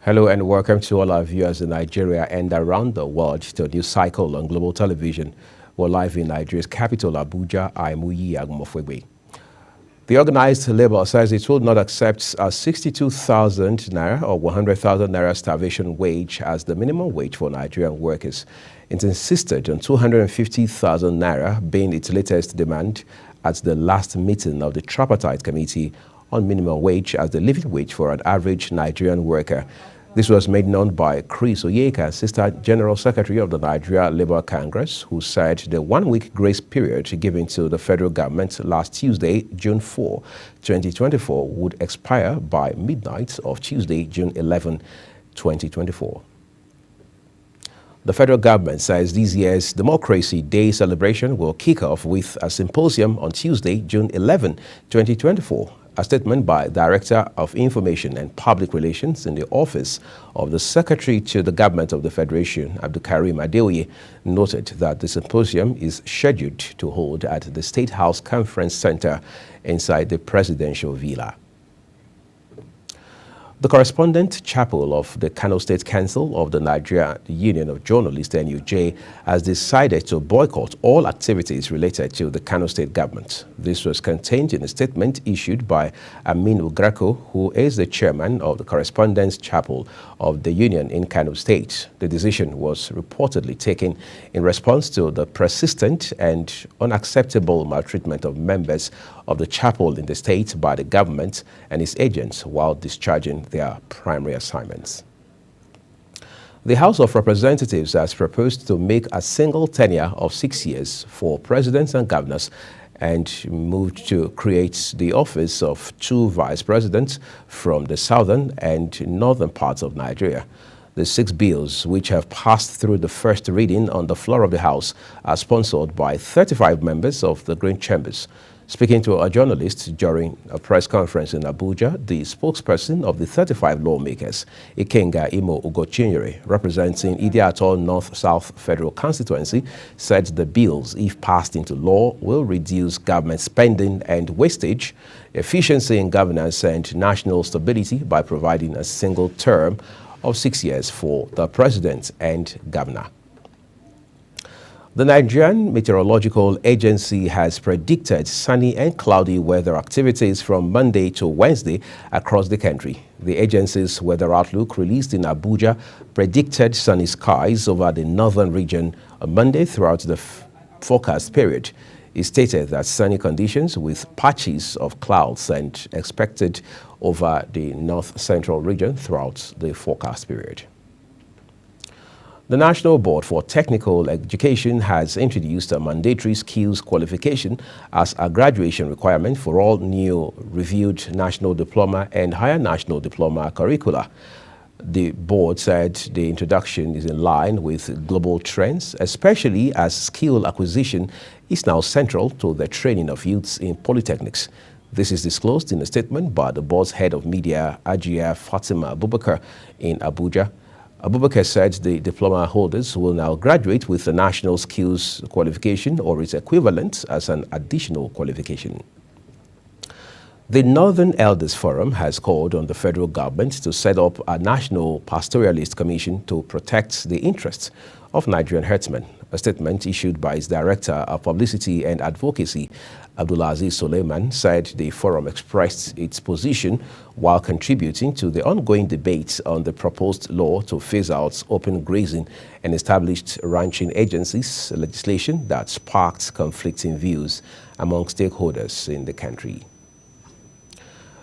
Hello and welcome to all our viewers in Nigeria and around the world to a new cycle on global television. We're live in Nigeria's capital, Abuja. I'm Uyi Agumofwegbe. The organized labor says it will not accept a 62,000 naira or 100,000 naira starvation wage as the minimum wage for Nigerian workers. It insisted on 250,000 naira being its latest demand at the last meeting of the Tripartite Committee on minimum wage as the living wage for an average Nigerian worker. This was made known by Chris Oyeka, Assistant General Secretary of the Nigeria Labour Congress, who said the one-week grace period given to the federal government last Tuesday, June 4, 2024, would expire by midnight of Tuesday, June 11, 2024. The federal government says this year's Democracy Day celebration will kick off with a symposium on Tuesday, June 11, 2024. A statement by Director of Information and Public Relations in the Office of the Secretary to the Government of the Federation, Abdulkarim Adeoye, noted that the symposium is scheduled to hold at the State House Conference Center inside the Presidential Villa. The correspondent chapel of the Kano State Council of the Nigeria Union of Journalists, NUJ, has decided to boycott all activities related to the Kano State government. This was contained in a statement issued by Aminu Greco, who is the chairman of the correspondence chapel of the union in Kano State. The decision was reportedly taken in response to the persistent and unacceptable maltreatment of members of the chapel in the state by the government and its agents while discharging their primary assignments. The House of Representatives has proposed to make a single tenure of 6 years for presidents and governors and moved to create the office of 2 vice presidents from the southern and northern parts of Nigeria. The 6 bills, which have passed through the first reading on the floor of the House, are sponsored by 35 members of the Green Chambers. Speaking to a journalist during a press conference in Abuja, the spokesperson of the 35 lawmakers, Ikenga Imo Ugochinyere, representing Idi-Ato North-South Federal Constituency, said the bills, if passed into law, will reduce government spending and wastage, efficiency in governance, and national stability by providing a single term of 6 years for the president and governor. The Nigerian Meteorological Agency has predicted sunny and cloudy weather activities from Monday to Wednesday across the country. The agency's weather outlook released in Abuja predicted sunny skies over the northern region on Monday throughout the forecast period. It stated that sunny conditions with patches of clouds and expected over the north-central region throughout the forecast period. The National Board for Technical Education has introduced a mandatory skills qualification as a graduation requirement for all new reviewed national diploma and higher national diploma curricula. The board said the introduction is in line with global trends, especially as skill acquisition is now central to the training of youths in polytechnics. This is disclosed in a statement by the board's head of media, Ajia Fatima Abubakar, in Abuja. Abubakar said the diploma holders will now graduate with the National Skills Qualification or its equivalent as an additional qualification. The Northern Elders Forum has called on the federal government to set up a National Pastoralist Commission to protect the interests of Nigerian herdsmen. A statement issued by its Director of Publicity and Advocacy, Abdulaziz Suleiman, said the forum expressed its position while contributing to the ongoing debate on the proposed law to phase out open grazing and established ranching agencies, legislation that sparked conflicting views among stakeholders in the country.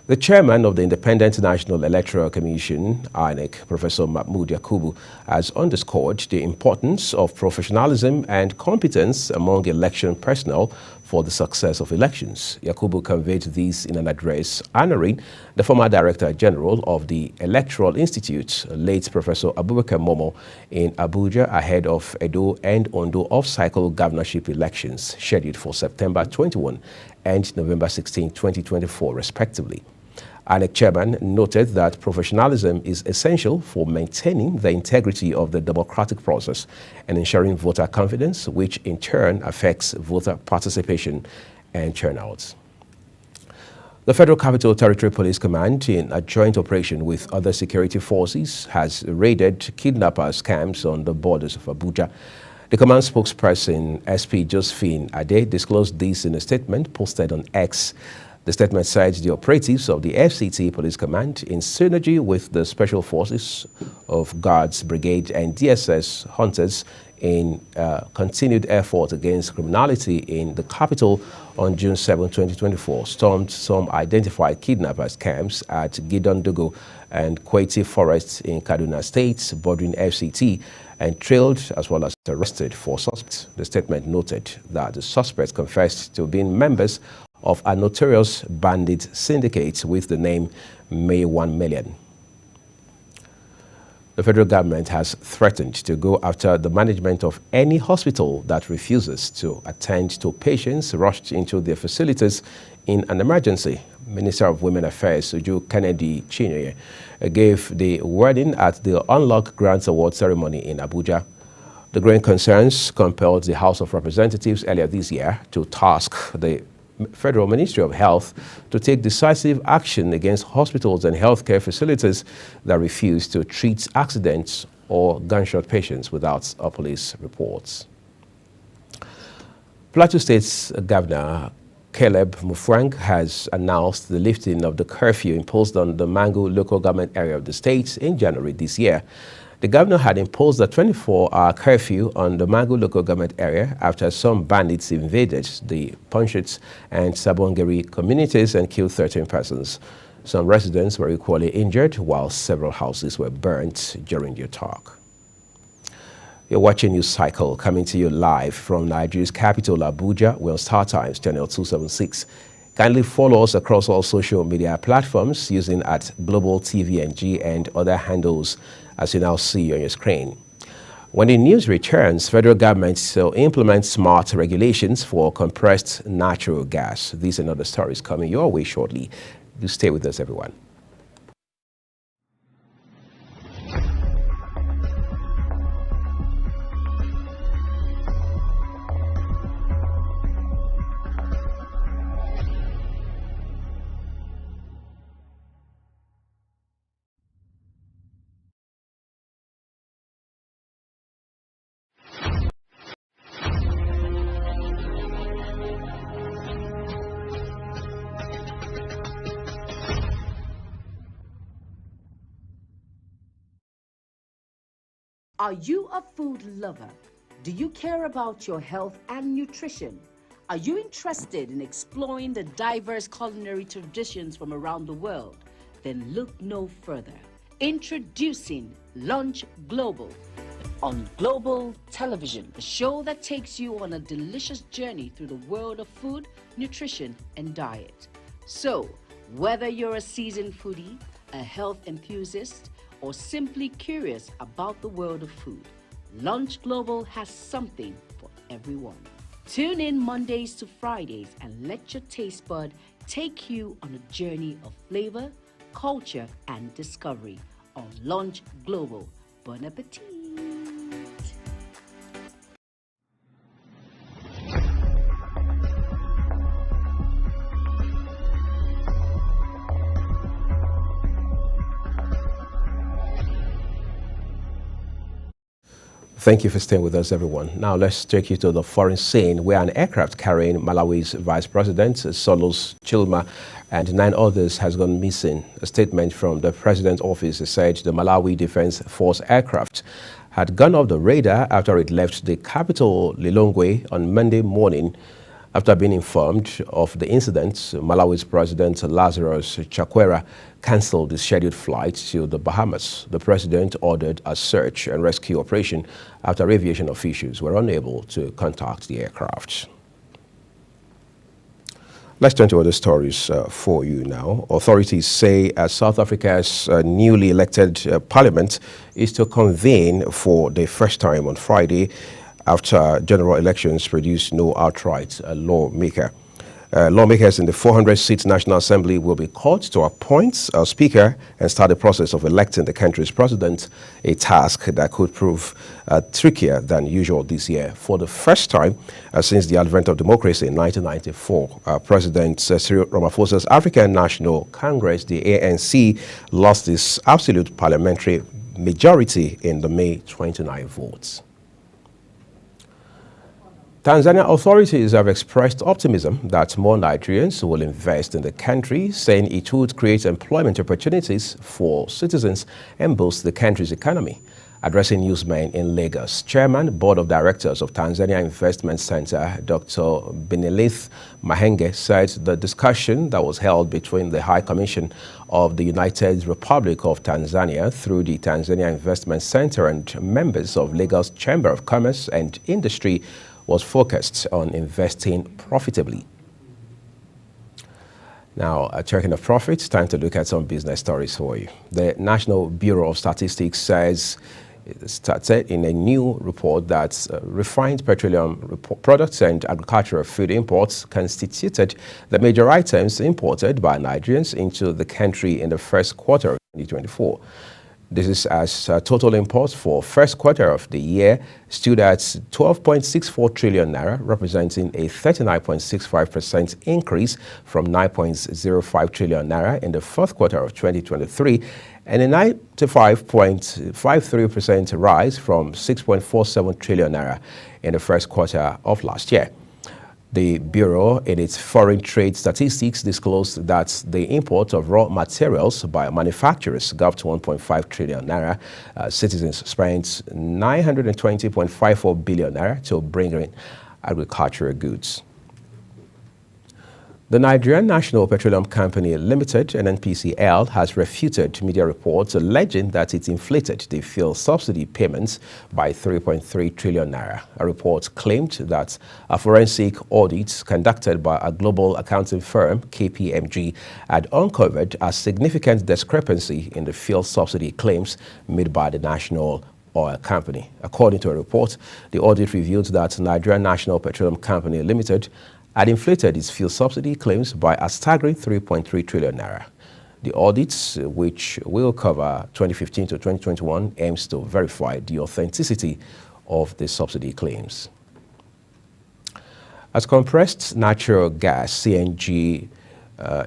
The chairman of the Independent National Electoral Commission, INEC, Professor Mahmood Yakubu, has underscored the importance of professionalism and competence among election personnel for the success of elections. Yakubu conveyed this in an address honoring the former Director General of the Electoral Institute, late Professor Abubakar Momo, in Abuja ahead of Edo and Ondo off-cycle governorship elections scheduled for September 21 and November 16, 2024, respectively. INEC chairman noted that professionalism is essential for maintaining the integrity of the democratic process and ensuring voter confidence, which in turn affects voter participation and turnout. The Federal Capital Territory Police Command, in a joint operation with other security forces, has raided kidnappers' camps on the borders of Abuja. The command spokesperson, SP Josephine Ade, disclosed this in a statement posted on X. The statement cites the operatives of the FCT Police Command in synergy with the Special Forces of Guards Brigade and DSS Hunters in continued effort against criminality in the capital on June 7, 2024, stormed some identified kidnappers' camps at Gidondogo and Kweti forests in Kaduna State, bordering FCT, and trailed as well as arrested 4 suspects. The statement noted that the suspects confessed to being members of a notorious bandit syndicate with the name May 1 Million. The federal government has threatened to go after the management of any hospital that refuses to attend to patients rushed into their facilities in an emergency. Minister of Women Affairs, Uju Kennedy Chinye, gave the wording at the Unlock Grants Award ceremony in Abuja. The growing concerns compelled the House of Representatives earlier this year to task the Federal Ministry of Health to take decisive action against hospitals and healthcare facilities that refuse to treat accidents or gunshot patients without a police reports. Plateau State's Governor Caleb Mufwang has announced the lifting of the curfew imposed on the Mangu local government area of the state in January this year. The governor had imposed a 24-hour curfew on the Mangu local government area after some bandits invaded the Punchit and Sabongeri communities and killed 13 persons. Some residents were equally injured, while several houses were burnt during the attack. You're watching News Cycle, coming to you live from Nigeria's capital, Abuja. We're on Star Times, channel 276. Kindly follow us across all social media platforms using @GlobalTVNG and other handles, as you now see on your screen. When the news returns, federal government will implement smart regulations for compressed natural gas. These and other stories coming your way shortly. Do stay with us, everyone. Are you a food lover? Do you care about your health and nutrition? Are you interested in exploring the diverse culinary traditions from around the world? Then look no further. Introducing Lunch Global on Global Television, a show that takes you on a delicious journey through the world of food, nutrition, and diet. So, whether you're a seasoned foodie, a health enthusiast, or simply curious about the world of food, Lunch Global has something for everyone. Tune in Mondays to Fridays and let your taste bud take you on a journey of flavor, culture, and discovery on Lunch Global. Bon appetit! Thank you for staying with us, everyone. Now let's take you to the foreign scene, where an aircraft carrying Malawi's Vice President, Solos Chilima, and 9 others has gone missing. A statement from the President's office said the Malawi Defense Force aircraft had gone off the radar after it left the capital, Lilongwe, on Monday morning. After being informed of the incident, Malawi's President Lazarus Chakwera cancelled his scheduled flight to the Bahamas. The president ordered a search and rescue operation after aviation officials were unable to contact the aircraft. Let's turn to other stories for you now. Authorities say South Africa's newly elected parliament is to convene for the first time on Friday after general elections produced no outright lawmaker. Lawmakers in the 400-seat National Assembly will be called to appoint a speaker and start the process of electing the country's president, a task that could prove trickier than usual this year. For the first time since the advent of democracy in 1994, President Cyril Ramaphosa's African National Congress, the ANC, lost its absolute parliamentary majority in the May 29 votes. Tanzania authorities have expressed optimism that more Nigerians will invest in the country, saying it would create employment opportunities for citizens and boost the country's economy. Addressing newsmen in Lagos, Chairman, Board of Directors of Tanzania Investment Center, Dr. Benelith Mahenge, said the discussion that was held between the High Commission of the United Republic of Tanzania through the Tanzania Investment Center and members of Lagos Chamber of Commerce and Industry was focused on investing profitably. Now, checking the profits, time to look at some business stories for you. The National Bureau of Statistics says it started in a new report that refined petroleum products and agricultural food imports constituted the major items imported by Nigerians into the country in the first quarter of 2024. This is as total imports for first quarter of the year stood at 12.64 trillion naira, representing a 39.65% increase from 9.05 trillion naira in the fourth quarter of 2023 and a 95.53% rise from 6.47 trillion naira in the first quarter of last year. The Bureau, in its foreign trade statistics, disclosed that the import of raw materials by manufacturers got up to 1.5 trillion naira. Citizens spent 920.54 billion naira to bring in agricultural goods. The Nigerian National Petroleum Company Limited, NNPCL, has refuted media reports alleging that it inflated the fuel subsidy payments by 3.3 trillion naira. A report claimed that a forensic audit conducted by a global accounting firm, KPMG, had uncovered a significant discrepancy in the fuel subsidy claims made by the National Oil Company. According to a report, the audit revealed that Nigerian National Petroleum Company Limited had inflated its fuel subsidy claims by a staggering 3.3 trillion naira. The audits, which will cover 2015 to 2021, aims to verify the authenticity of the subsidy claims. As compressed natural gas, CNG,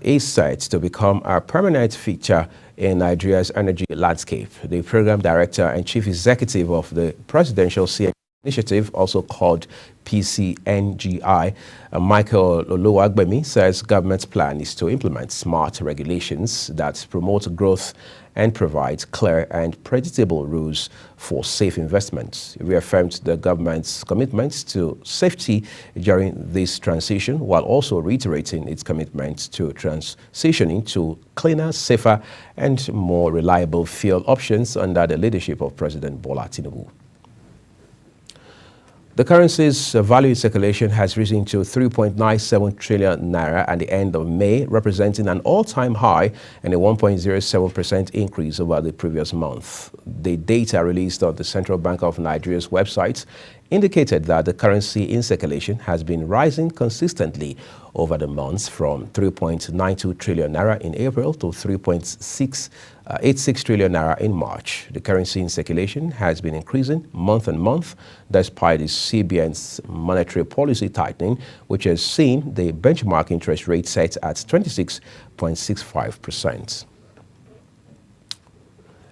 is set to become a permanent feature in Nigeria's energy landscape, the Program Director and Chief Executive of the Presidential CNG Initiative, also called PCNGI, Michael Oluwagbemi, says government's plan is to implement smart regulations that promote growth and provide clear and predictable rules for safe investments. He reaffirmed the government's commitment to safety during this transition, while also reiterating its commitment to transitioning to cleaner, safer, and more reliable fuel options under the leadership of President Bola Tinubu. The currency's value in circulation has risen to 3.97 trillion naira at the end of May, representing an all-time high and a 1.07% increase over the previous month. The data released on the Central Bank of Nigeria's website indicated that the currency in circulation has been rising consistently over the months from 3.92 trillion naira in April to 3.86 trillion naira in March. The currency in circulation has been increasing month on month despite the CBN's monetary policy tightening, which has seen the benchmark interest rate set at 26.65%.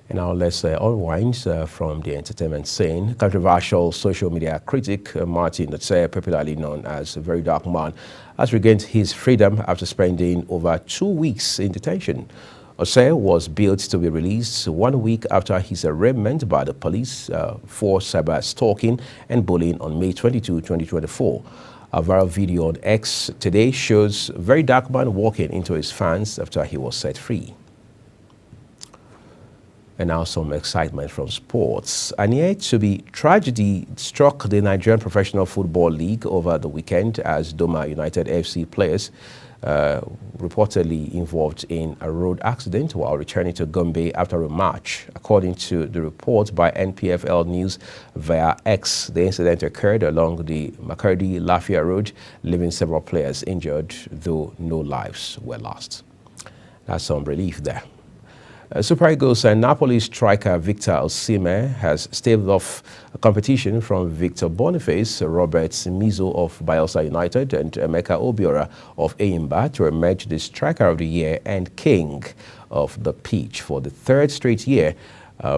And now let's unwind from the entertainment scene. Controversial social media critic Martin Otsei, popularly known as a Very Dark Man, has regained his freedom after spending over 2 weeks in detention. Otsei was billed to be released 1 week after his arraignment by the police for cyber stalking and bullying on May 22, 2024. A viral video on X today shows Very Dark Man walking into his fans after he was set free. And now some excitement from sports. A near-to-be tragedy struck the Nigerian Professional Football League over the weekend as Doma United FC players reportedly involved in a road accident while returning to Gombe after a march. According to the report by NPFL News via X, the incident occurred along the Makurdi-Lafia Road, leaving several players injured, though no lives were lost. That's some relief there. Super Eagles and Napoli striker Victor Osimhen has staved off a competition from Victor Boniface, Robert Mizo of Bielsa United, and Emeka Obiora of Enyimba to emerge the striker of the year and king of the pitch for the third straight year,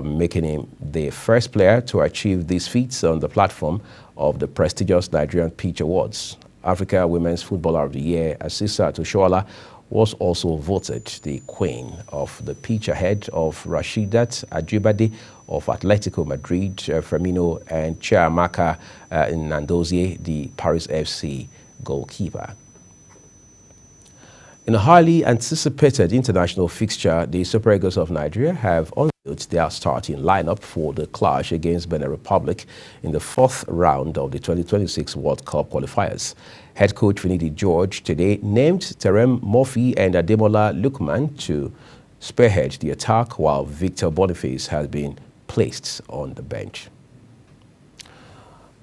making him the first player to achieve these feats on the platform of the prestigious Nigerian Pitch Awards. Africa Women's Footballer of the Year, Asisat Oshoala, was also voted the queen of the pitch ahead of Rashidat Ajibade of Atletico Madrid, Firmino, and Chiamaka Nnadozie, the Paris FC goalkeeper. In a highly anticipated international fixture, the Super Eagles of Nigeria have unveiled their starting lineup for the clash against Benin Republic in the fourth round of the 2026 World Cup qualifiers. Head coach Finidi George today named Terem Murphy and Ademola Lookman to spearhead the attack, while Victor Boniface has been placed on the bench.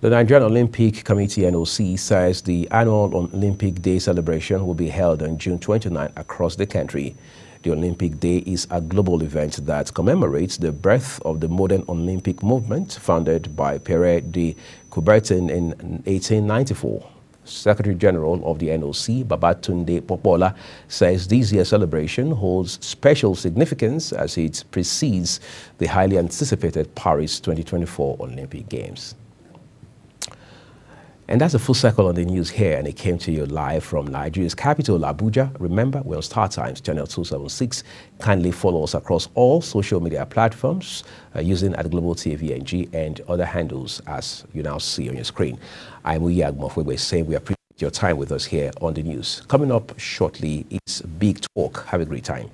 The Nigerian Olympic Committee (NOC) says the annual Olympic Day celebration will be held on June 29 across the country. The Olympic Day is a global event that commemorates the birth of the modern Olympic movement founded by Pierre de Coubertin in 1894. Secretary General of the NOC, Babatunde Popola, says this year's celebration holds special significance as it precedes the highly anticipated Paris 2024 Olympic Games. And that's a full circle on the news here, and it came to you live from Nigeria's capital, Abuja. Remember, we're on Star Times, channel 276. Kindly follow us across all social media platforms using @GlobalTVNG and other handles as you now see on your screen. I'm Uyag We're saying we appreciate your time with us here on the news. Coming up shortly is Big Talk. Have a great time.